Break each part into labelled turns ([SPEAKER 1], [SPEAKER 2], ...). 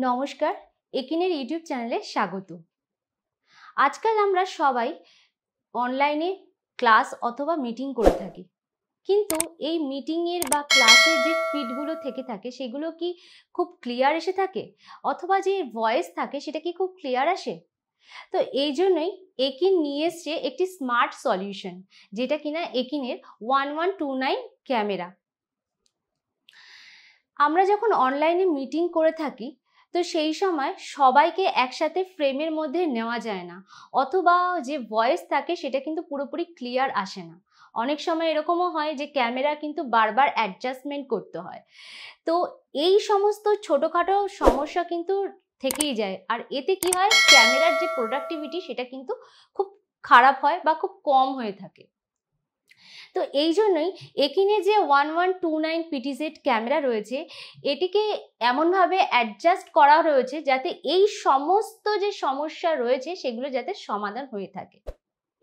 [SPEAKER 1] নমস্কার, একিনের ইউটিউব চ্যানেলে স্বাগত। আজকাল আমরা সবাই অনলাইনে ক্লাস অথবা মিটিং করে থাকি, কিন্তু এই মিটিংয়ের বা ক্লাসের যে ফিডগুলো থেকে থাকে সেগুলো কি খুব ক্লিয়ার এসে থাকে, অথবা যে ভয়েস থাকে সেটা কি খুব ক্লিয়ার আসে? তো এই জন্যই একিন নিয়ে এসছে একটি স্মার্ট সলিউশন, যেটা কিনা একিনের 1129 ক্যামেরা। আমরা যখন অনলাইনে মিটিং করে থাকি, তো সেই সময় সবাইকে একসাথে ফ্রেমের মধ্যে নেওয়া যায় না, অথবা যে ভয়েস থাকে সেটা কিন্তু পুরোপুরি ক্লিয়ার আসে না। অনেক সময় এরকমও হয় যে ক্যামেরা কিন্তু বারবার অ্যাডজাস্টমেন্ট করতে হয়। তো এই সমস্ত ছোটোখাটো সমস্যা কিন্তু থেকেই যায়, আর এতে কি হয়, ক্যামেরার যে প্রোডাক্টিভিটি সেটা কিন্তু খুব খারাপ হয় বা খুব কম হয়ে থাকে। তো এই জন্যই একিনে যে 1129 PTZ ক্যামেরা রয়েছে, এটিকে এমনভাবে অ্যাডজাস্ট করা রয়েছে যাতে এই সমস্ত যে সমস্যা রয়েছে সেগুলো যাতে সমাধান হয়ে থাকে।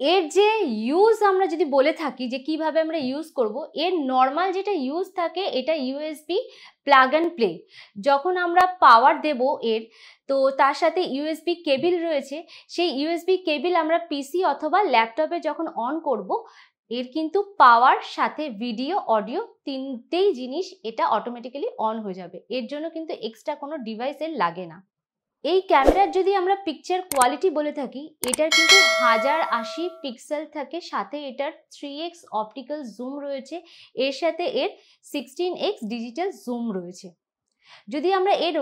[SPEAKER 1] এর যে ইউজ আমরা যদি বলে থাকি যে কিভাবে আমরা ইউজ করব, এর নর্মাল যেটা ইউজ থাকে এটা ইউএসবি প্লাগ অ্যান্ড প্লে। যখন আমরা পাওয়ার দেব এর, তো তার সাথে ইউএসবি কেবিল রয়েছে, সেই ইউএসবি কেবিল আমরা পিসি অথবা ল্যাপটপে যখন অন করব, এর কিন্তু পাওয়ার সাথে ভিডিও অডিও তিনটেই জিনিস এটা অটোমেটিক্যালি অন হয়ে যাবে। এর জন্য কিন্তু এক্সট্রা কোনো ডিভাইস এর লাগে না। এই ক্যামেরার যদি আমরা পিকচার কোয়ালিটি বলে থাকি, এটার কিন্তু 1080 পিক্সেল থাকে, সাথে এটার 3x অপটিক্যাল জুম রয়েছে, এর সাথে এর 16x ডিজিটাল জুম রয়েছে। যদি আমরা এর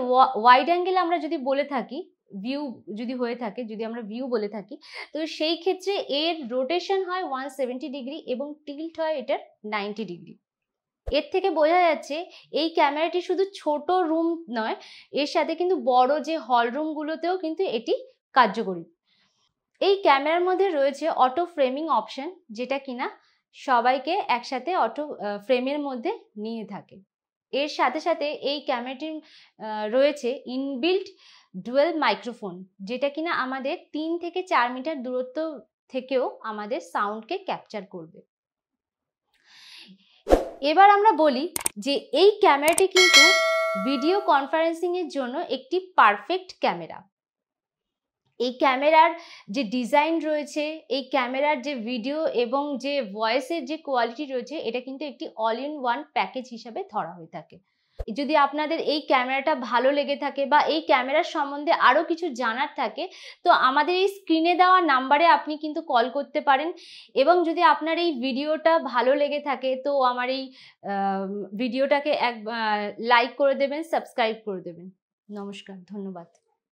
[SPEAKER 1] ওয়াইড অ্যাঙ্গেল আমরা যদি বলে থাকি, ভিউ যদি হয়ে থাকে, যদি আমরা ভিউ বলে থাকি, তো সেই ক্ষেত্রে এর রোটেশন হয় 170 ডিগ্রি এবং টিল্ট হয় এটার 90 ডিগ্রি। এর থেকে বোঝা যাচ্ছে এই ক্যামেরাটি শুধু ছোট রুম নয়, এর সাথে কিন্তু বড় যে হল রুমগুলোতেও কিন্তু এটি কার্যকরী। এই ক্যামেরার মধ্যে রয়েছে অটো ফ্রেমিং অপশন, যেটা কিনা সবাইকে একসাথে অটো ফ্রেমের মধ্যে নিয়ে থাকে। এর সাথে সাথে এই ক্যামেরাটির রয়েছে ইনবিল্ট ডুয়েল মাইক্রোফোন, যেটা কিনা আমাদের 3 থেকে 4 মিটার দূরত্ব থেকেও আমাদের সাউন্ডকে ক্যাপচার করবে। এবার আমরা বলি যে এই ক্যামেরাটি কিন্তু ভিডিও কনফারেন্সিং এর জন্য একটি পারফেক্ট ক্যামেরা। এই ক্যামেরার যে ডিজাইন রয়েছে, এই ক্যামেরার যে ভিডিও এবং যে ভয়েসের যে কোয়ালিটি রয়েছে, এটা কিন্তু একটি অল ইন ওয়ান প্যাকেজ হিসাবে ধরা হয়ে থাকে। যদি আপনাদের এই ক্যামেরাটা ভালো লেগে থাকে বা এই ক্যামেরার সম্বন্ধে আরও কিছু জানার থাকে, তো আমাদের এই স্ক্রিনে দেওয়া নাম্বারে আপনি কিন্তু কল করতে পারেন। এবং যদি আপনার এই ভিডিওটা ভালো লেগে থাকে, তো আমার এই ভিডিওটাকে লাইক করে দেবেন, সাবস্ক্রাইব করে দেবেন। নমস্কার, ধন্যবাদ।